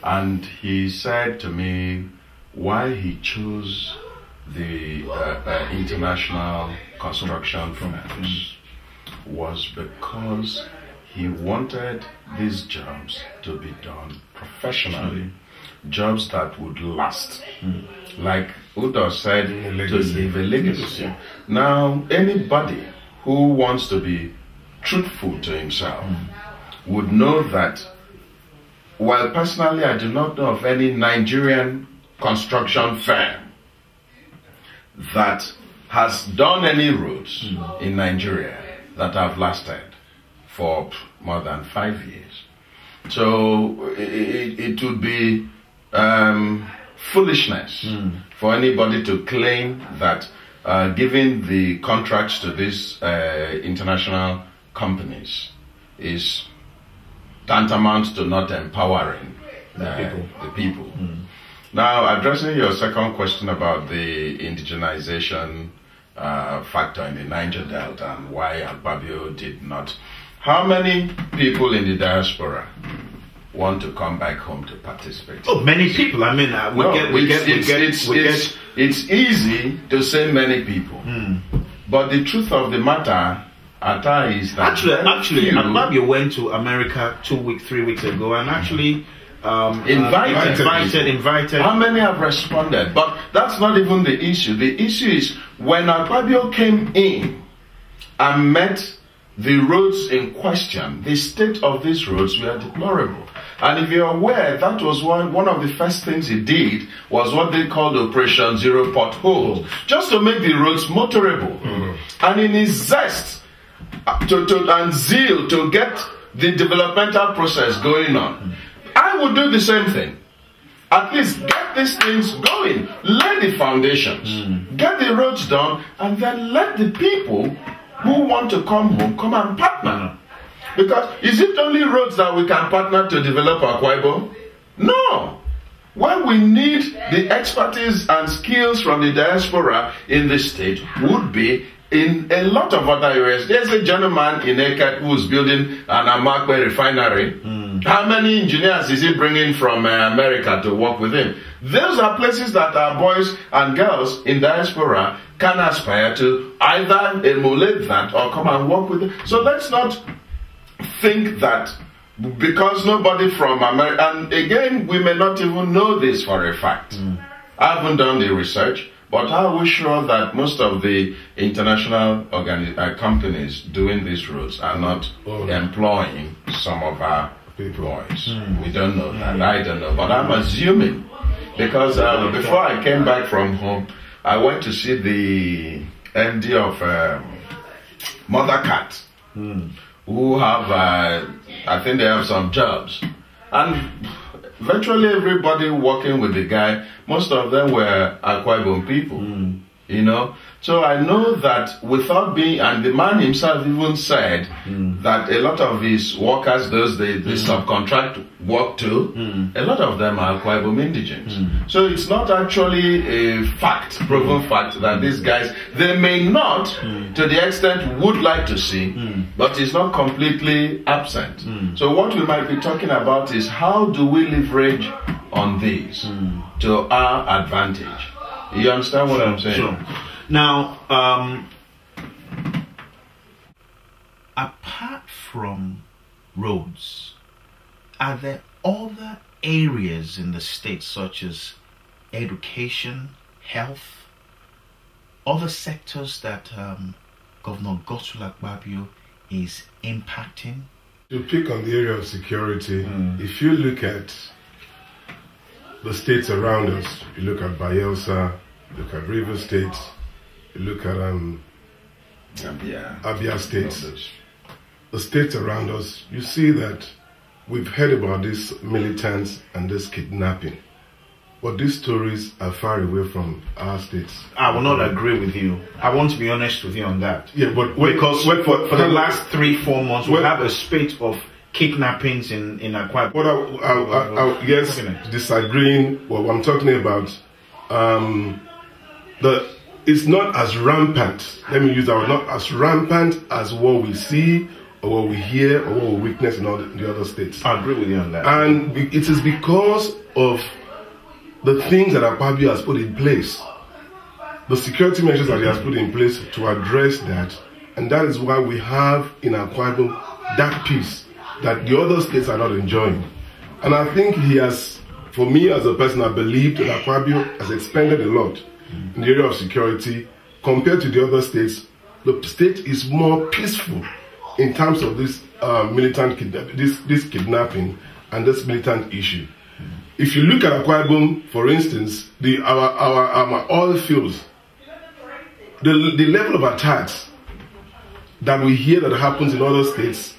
And he said to me why he chose the international construction firms was because he wanted these jobs to be done professionally, jobs that would last. Like Udo said, to leave a legacy. Now, anybody who wants to be truthful to himself would know that, while personally I do not know of any Nigerian construction firm that has done any roads in Nigeria that have lasted for more than 5 years. So it would be foolishness for anybody to claim that giving the contracts to these international companies is tantamount to not empowering the people. Now, addressing your second question about the indigenization factor in the Niger Delta and why Akpabio did not. How many people in the diaspora want to come back home to participate? Oh, many people. I mean, it's easy to say many people, but the truth of the matter is that actually, Akpabio went to America 3 weeks ago and actually invited. How many have responded? But that's not even the issue. The issue is when Akpabio came in and met the roads in question, the state of these roads were deplorable. And if you're aware, that was one of the first things he did was what they called Operation Zero Potholes, just to make the roads motorable. And in his zest and zeal to get the developmental process going on, I would do the same thing. At least get these things going, lay the foundations, get the roads done, and then let the people who want to come home come and partner. Because is it only roads that we can partner to develop Akwa Ibom? No. Where we need the expertise and skills from the diaspora in the state would be in a lot of other areas. There's a gentleman in Ikiddeh who's building an Amakwe refinery. How many engineers is he bringing from America to work with him? Those are places that our boys and girls in diaspora can aspire to either emulate that or come and work with it. So let's not think that because nobody from America, and again, we may not even know this for a fact. I haven't done the research, but are we sure that most of the international companies doing these roads are not employing some of our boys? We don't know that. I don't know, but I'm assuming, because before I came back from home, I went to see the MD of Mother Cat, who have, I think they have some jobs. And virtually everybody working with the guy, most of them were Akwa Ibom people, you know. So I know that without being, and the man himself even said that a lot of his workers, those they subcontract work to, a lot of them are Akwa Ibom indigents. So it's not actually a fact, proven fact, that these guys, they may not, to the extent would like to see, but it's not completely absent. So what we might be talking about is how do we leverage on these to our advantage? You understand what I'm saying? Sure. Now, apart from roads, are there other areas in the state such as education, health, other sectors that Governor Godswill Akpabio is impacting? To pick on the area of security, if you look at the states around us, you look at Bayelsa, look at River State, you look at Abia State, the states around us, you see that we've heard about these militants and this kidnapping. But these stories are far away from our states. I will not agree with you. I want to be honest with you on that. Yeah, but because for the last 3-4 months, we have a spate of kidnappings in Akwa Ibom. But yes, disagreeing what I'm talking about. It's not as rampant. Let me use that word. Not as rampant as what we see or what we hear or what we witness in all the other states. I agree with you on that. And it is because of the things that Akpabio has put in place, the security measures that he has put in place to address that, and that is why we have in Akwa Ibom that peace that the other states are not enjoying. And I think he has, for me as a person, I believe that Akpabio has expanded a lot in the area of security compared to the other states. The state is more peaceful in terms of this this kidnapping and this militant issue. If you look at Akwa Ibom, for instance, our oil fields, the level of attacks that we hear that happens in other states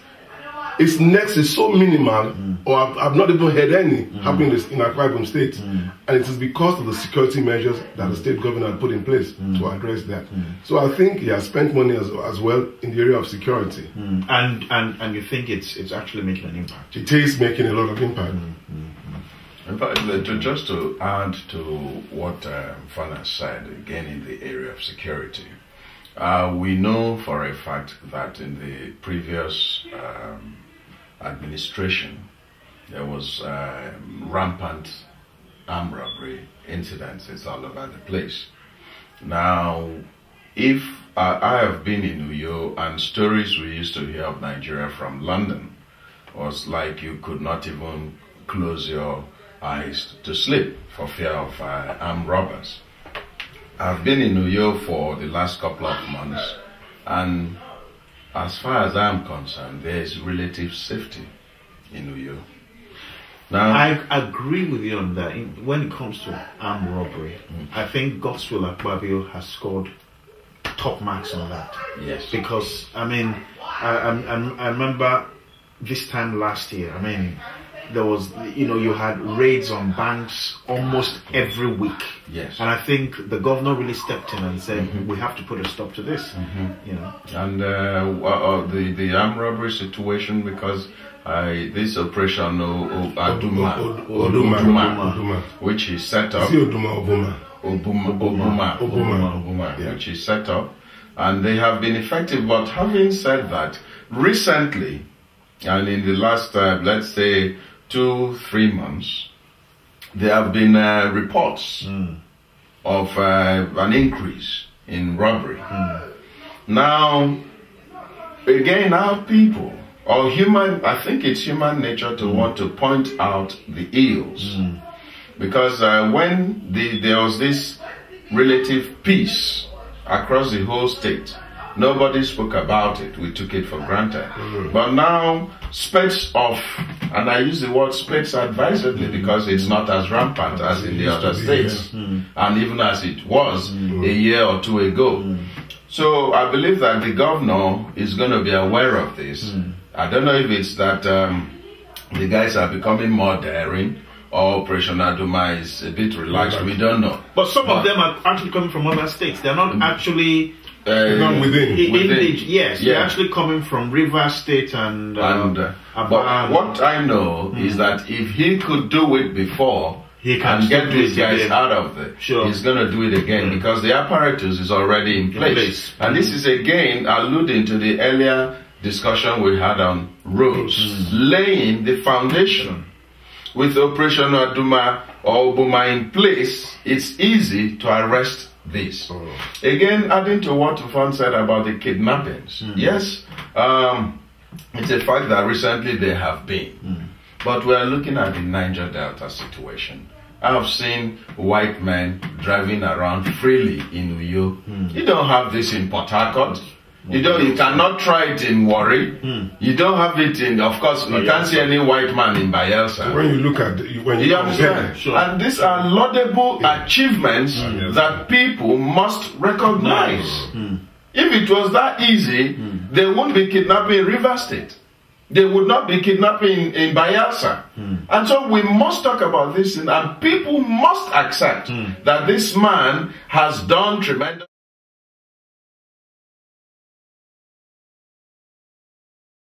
is so minimal, or I've not even heard any happening in Akwa Ibom State. And it is because of the security measures that the state government put in place to address that. So I think he has spent money as well in the area of security. And you think it's actually making an impact? It is making a lot of impact. In fact, just to add to what Fana said, again in the area of security, we know for a fact that in the previous administration, there was rampant armed robbery incidences all over the place. Now, if I have been in Uyo, and stories we used to hear of Nigeria from London was like you could not even close your eyes to sleep for fear of armed robbers. I've been in Uyo for the last couple of months, and as far as I'm concerned, there is relative safety in Uyo. Now, I agree with you on that. When it comes to armed robbery, I think Godswill Akpabio has scored top marks on that. yes, Because, I mean, I remember this time last year, I mean, there was, you had raids on banks almost every week. yes. And I think the governor really stepped in and said, we have to put a stop to this. And the armed robbery situation, because this operation Oduma, which is set up, Obuma, which is set up, and they have been effective. But having said that, recently, and in the last, let's say, 2-3 months, there have been reports of an increase in robbery. Now, again, our people, or human, I think it's human nature to want to point out the ills. Because when there was this relative peace across the whole state, nobody spoke about it. We took it for granted. But now, spades of, and I use the word spades advisedly because it's not as rampant as in the other states, and even as it was a year or two ago. So I believe that the governor is going to be aware of this. I don't know if it's that the guys are becoming more daring, or Operation Aduma is a bit relaxed. We don't know. But some of them are actually coming from other states. They're not actually not within. Yes, they're actually coming from Rivers State and but what I know is that if he could do it before and get these guys out of there, he's going to do it again because the apparatus is already in place. And this is again alluding to the earlier discussion we had on roads, laying the foundation. With Operation Aduma or Obuma in place, it's easy to arrest this. Again, adding to what Ufan said about the kidnappings, yes, it's a fact that recently they have been. But we are looking at the Niger Delta situation. I have seen white men driving around freely in Uyo. You don't have this in Port Harcourt. You cannot try it in Warri. You don't have it in, of course, you can't see any white man in Bayelsa. When you look at, when you understand? And these are laudable achievements that people must recognize. If it was that easy, they wouldn't be kidnapping in River State. They would not be kidnapping in Bayelsa. And so we must talk about this, and people must accept that this man has done tremendous.